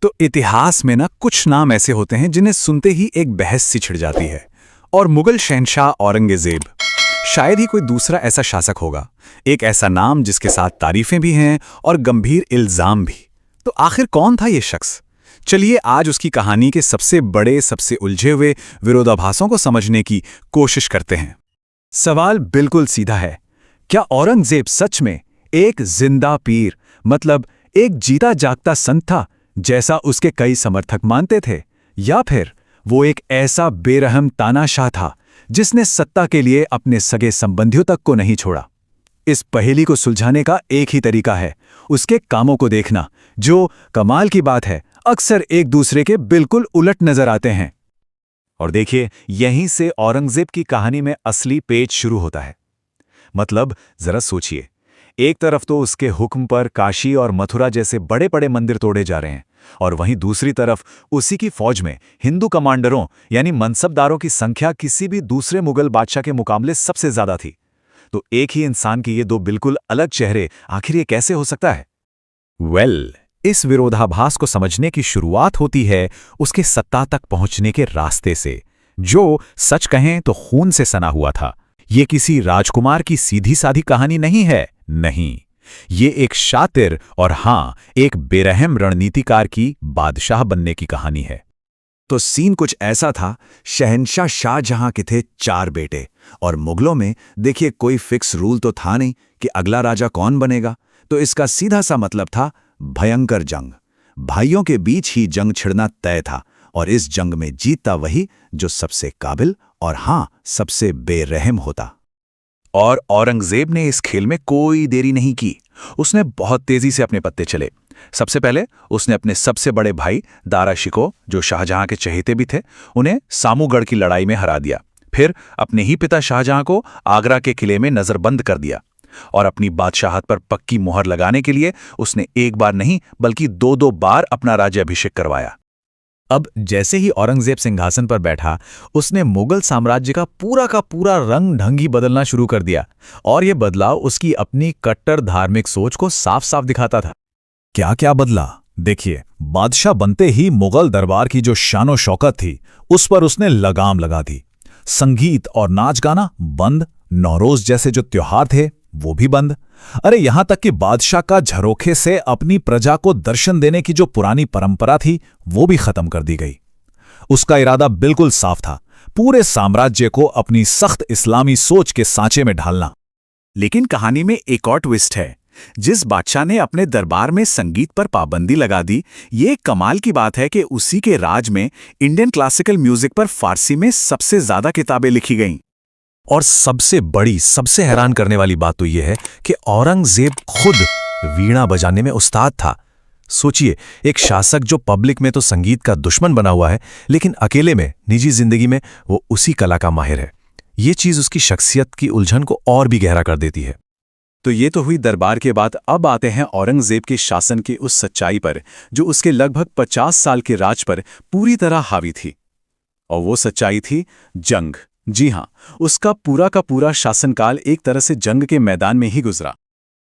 तो इतिहास में ना कुछ नाम ऐसे होते हैं जिन्हें सुनते ही एक बहस सी छिड़ जाती है। और मुगल शहंशाह औरंगजेब, शायद ही कोई दूसरा ऐसा शासक होगा। एक ऐसा नाम जिसके साथ तारीफें भी हैं और गंभीर इल्जाम भी। तो आखिर कौन था ये शख्स? चलिए आज उसकी कहानी के सबसे बड़े, सबसे उलझे हुए विरोधाभासों को समझने की कोशिश करते हैं। सवाल बिल्कुल सीधा है, क्या औरंगजेब सच में एक जिंदा पीर, मतलब एक जीता जागता संत था जैसा उसके कई समर्थक मानते थे, या फिर वो एक ऐसा बेरहम तानाशाह था जिसने सत्ता के लिए अपने सगे संबंधियों तक को नहीं छोड़ा? इस पहेली को सुलझाने का एक ही तरीका है, उसके कामों को देखना, जो कमाल की बात है अक्सर एक दूसरे के बिल्कुल उलट नजर आते हैं। और देखिए, यहीं से औरंगजेब की कहानी में असली पेच शुरू होता है। मतलब जरा सोचिए, एक तरफ तो उसके हुक्म पर काशी और मथुरा जैसे बड़े बड़े मंदिर तोड़े जा रहे हैं, और वहीं दूसरी तरफ उसी की फौज में हिंदू कमांडरों यानी मनसबदारों की संख्या किसी भी दूसरे मुगल बादशाह के मुकाबले सबसे ज्यादा थी। तो एक ही इंसान के ये दो बिल्कुल अलग चेहरे, आखिर ये कैसे हो सकता है? इस विरोधाभास को समझने की शुरुआत होती है उसके सत्ता तक पहुंचने के रास्ते से, जो सच कहें तो खून से सना हुआ था। ये किसी राजकुमार की सीधी साधी कहानी नहीं है, नहीं, ये एक शातिर और हां, एक बेरहम रणनीतिकार की बादशाह बनने की कहानी है। तो सीन कुछ ऐसा था, शहंशाह शाहजहां के थे 4 बेटे, और मुगलों में देखिए कोई फिक्स रूल तो था नहीं कि अगला राजा कौन बनेगा। तो इसका सीधा सा मतलब था भयंकर जंग। भाइयों के बीच ही जंग छिड़ना तय था, और इस जंग में जीतता वही जो सबसे काबिल और हां, सबसे बेरहम होता। और औरंगजेब ने इस खेल में कोई देरी नहीं की। उसने बहुत तेजी से अपने पत्ते चले। सबसे पहले उसने अपने सबसे बड़े भाई दारा शिकोह, जो शाहजहां के चहेते भी थे, उन्हें सामूगढ़ की लड़ाई में हरा दिया। फिर अपने ही पिता शाहजहां को आगरा के किले में नजरबंद कर दिया, और अपनी बादशाहत पर पक्की मुहर लगाने के लिए उसने एक बार नहीं बल्कि 2-2 बार अपना राज्याभिषेक करवाया। अब जैसे ही औरंगजेब सिंहासन पर बैठा, उसने मुगल साम्राज्य का पूरा रंग ढंग ही बदलना शुरू कर दिया, और यह बदलाव उसकी अपनी कट्टर धार्मिक सोच को साफ साफ दिखाता था। क्या क्या बदला? देखिए, बादशाह बनते ही मुगल दरबार की जो शानो शौकत थी, उस पर उसने लगाम लगा दी। संगीत और नाच गाना बंद, नौरोज जैसे जो त्योहार थे वो भी बंद। अरे यहां तक कि बादशाह का झरोखे से अपनी प्रजा को दर्शन देने की जो पुरानी परंपरा थी वो भी खत्म कर दी गई। उसका इरादा बिल्कुल साफ था, पूरे साम्राज्य को अपनी सख्त इस्लामी सोच के सांचे में ढालना। लेकिन कहानी में एक और ट्विस्ट है। जिस बादशाह ने अपने दरबार में संगीत पर पाबंदी लगा दी, ये कमाल की बात है कि उसी के राज में इंडियन क्लासिकल म्यूजिक पर फारसी में सबसे ज्यादा किताबें लिखी गईं। और सबसे बड़ी, सबसे हैरान करने वाली बात तो यह है कि औरंगजेब खुद वीणा बजाने में उस्ताद था। सोचिए, एक शासक जो पब्लिक में तो संगीत का दुश्मन बना हुआ है, लेकिन अकेले में, निजी जिंदगी में वो उसी कला का माहिर है। ये चीज उसकी शख्सियत की उलझन को और भी गहरा कर देती है। तो ये तो हुई दरबार के बाद। अब आते हैं औरंगजेब के शासन की उस सच्चाई पर जो उसके लगभग 50 साल के राज पर पूरी तरह हावी थी। और वो सच्चाई थी जंग। जी हां, उसका पूरा का पूरा शासनकाल एक तरह से जंग के मैदान में ही गुजरा।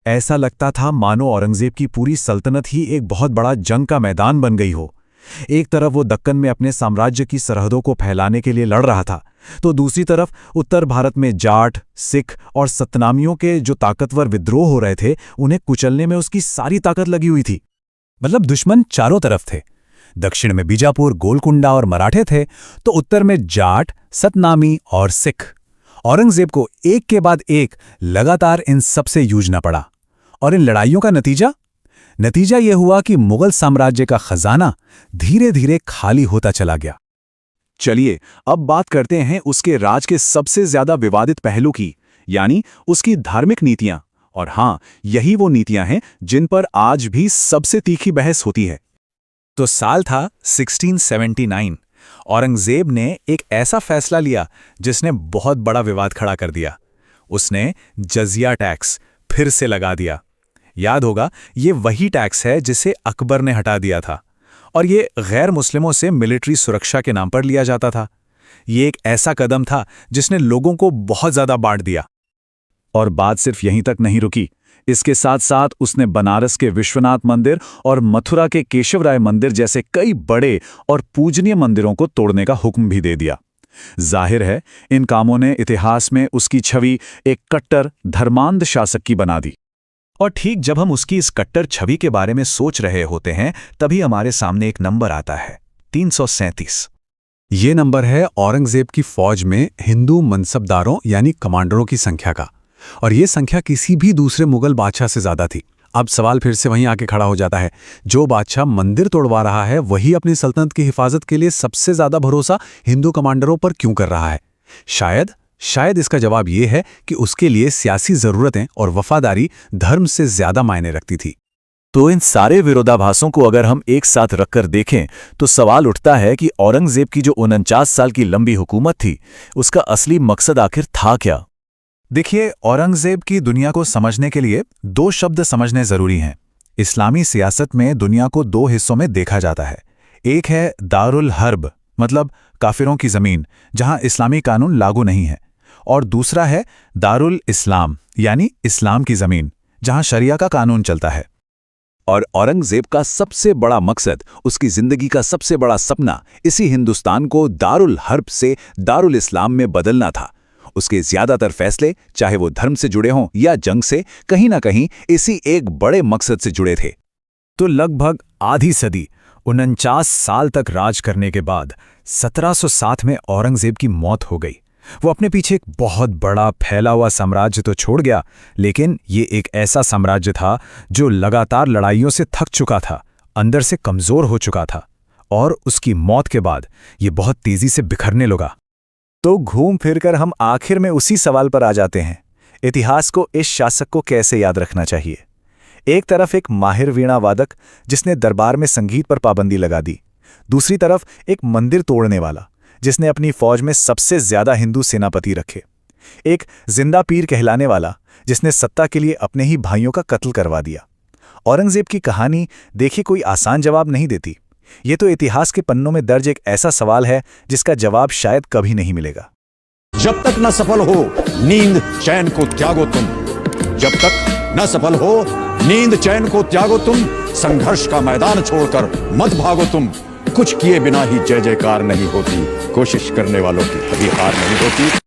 ऐसा लगता था मानो औरंगजेब की पूरी सल्तनत ही एक बहुत बड़ा जंग का मैदान बन गई हो। एक तरफ वो दक्कन में अपने साम्राज्य की सरहदों को फैलाने के लिए लड़ रहा था, तो दूसरी तरफ उत्तर भारत में जाट, सिख और सतनामियों के जो ताकतवर विद्रोह हो रहे थे, उन्हें कुचलने में उसकी सारी ताकत लगी हुई थी। मतलब दुश्मन चारों तरफ थे। दक्षिण में बीजापुर, गोलकुंडा और मराठे थे, तो उत्तर में जाट, सतनामी और सिख। औरंगजेब को एक के बाद एक लगातार इन सबसे जूझना पड़ा। और इन लड़ाइयों का नतीजा यह हुआ कि मुगल साम्राज्य का खजाना धीरे धीरे खाली होता चला गया। चलिए अब बात करते हैं उसके राज के सबसे ज्यादा विवादित पहलू की, यानी उसकी धार्मिक नीतियां। और हां, यही वो नीतियां हैं जिन पर आज भी सबसे तीखी बहस होती है। तो साल था 1679। औरंगजेब ने एक ऐसा फैसला लिया जिसने बहुत बड़ा विवाद खड़ा कर दिया। उसने जजिया टैक्स फिर से लगा दिया। याद होगा, ये वही टैक्स है जिसे अकबर ने हटा दिया था, और ये गैर मुस्लिमों से मिलिट्री सुरक्षा के नाम पर लिया जाता था। ये एक ऐसा कदम था जिसने लोगों को बहुत ज्यादा बांट दिया। और बात सिर्फ यहीं तक नहीं रुकी। इसके साथ साथ उसने बनारस के विश्वनाथ मंदिर और मथुरा के केशवराय मंदिर जैसे कई बड़े और पूजनीय मंदिरों को तोड़ने का हुक्म भी दे दिया। जाहिर है, इन कामों ने इतिहास में उसकी छवि एक कट्टर धर्मांध शासक की बना दी। और ठीक जब हम उसकी इस कट्टर छवि के बारे में सोच रहे होते हैं, तभी हमारे सामने एक नंबर आता है, 337। ये नंबर है औरंगजेब की फौज में हिंदू मनसबदारों यानी कमांडरों की संख्या का, और ये संख्या किसी भी दूसरे मुगल बादशाह से ज्यादा थी। अब सवाल फिर से वहीं आके खड़ा हो जाता है, जो बादशाह मंदिर तोड़वा रहा है वही अपनी सल्तनत की हिफाजत के लिए सबसे ज्यादा भरोसा हिंदू कमांडरों पर क्यों कर रहा है? शायद इसका जवाब ये है कि उसके लिए सियासी जरूरतें और वफादारी धर्म से ज्यादा मायने रखती थी। तो इन सारे विरोधाभासों को अगर हम एक साथ रखकर देखें तो सवाल उठता है कि औरंगजेब की जो 49 साल की लंबी हुकूमत थी, उसका असली मकसद आखिर था क्या? देखिए, औरंगजेब की दुनिया को समझने के लिए 2 शब्द समझने जरूरी हैं। इस्लामी सियासत में दुनिया को 2 हिस्सों में देखा जाता है। एक है दारुल हर्ब, मतलब काफिरों की जमीन जहां इस्लामी कानून लागू नहीं है, और दूसरा है दारुल इस्लाम, यानी इस्लाम की जमीन जहां शरिया का कानून चलता है। और औरंगजेब का सबसे बड़ा मकसद, उसकी जिंदगी का सबसे बड़ा सपना, इसी हिंदुस्तान को दारुल हर्ब से दारुल इस्लाम में बदलना था। उसके ज्यादातर फैसले, चाहे वो धर्म से जुड़े हों या जंग से, कहीं ना कहीं इसी एक बड़े मकसद से जुड़े थे। तो लगभग आधी सदी 49 साल तक राज करने के बाद 1707 में औरंगजेब की मौत हो गई। वो अपने पीछे एक बहुत बड़ा फैला हुआ साम्राज्य तो छोड़ गया, लेकिन ये एक ऐसा साम्राज्य था जो लगातार लड़ाइयों से थक चुका था, अंदर से कमजोर हो चुका था, और उसकी मौत के बाद ये बहुत तेजी से बिखरने लगा। तो घूम फिरकर हम आखिर में उसी सवाल पर आ जाते हैं, इतिहास को इस शासक को कैसे याद रखना चाहिए? एक तरफ एक माहिर वीणा वादक जिसने दरबार में संगीत पर पाबंदी लगा दी, दूसरी तरफ एक मंदिर तोड़ने वाला जिसने अपनी फौज में सबसे ज्यादा हिंदू सेनापति रखे, एक जिंदा पीर कहलाने वाला जिसने सत्ता के लिए अपने ही भाइयों का कत्ल करवा दिया। औरंगजेब की कहानी देखिए कोई आसान जवाब नहीं देती। ये तो इतिहास के पन्नों में दर्ज एक ऐसा सवाल है जिसका जवाब शायद कभी नहीं मिलेगा। जब तक न सफल हो नींद चैन को त्यागो तुम, जब तक न सफल हो नींद चैन को त्यागो तुम, संघर्ष का मैदान छोड़कर मत भागो तुम। कुछ किए बिना ही जय जयकार नहीं होती, कोशिश करने वालों की कभी हार नहीं होती।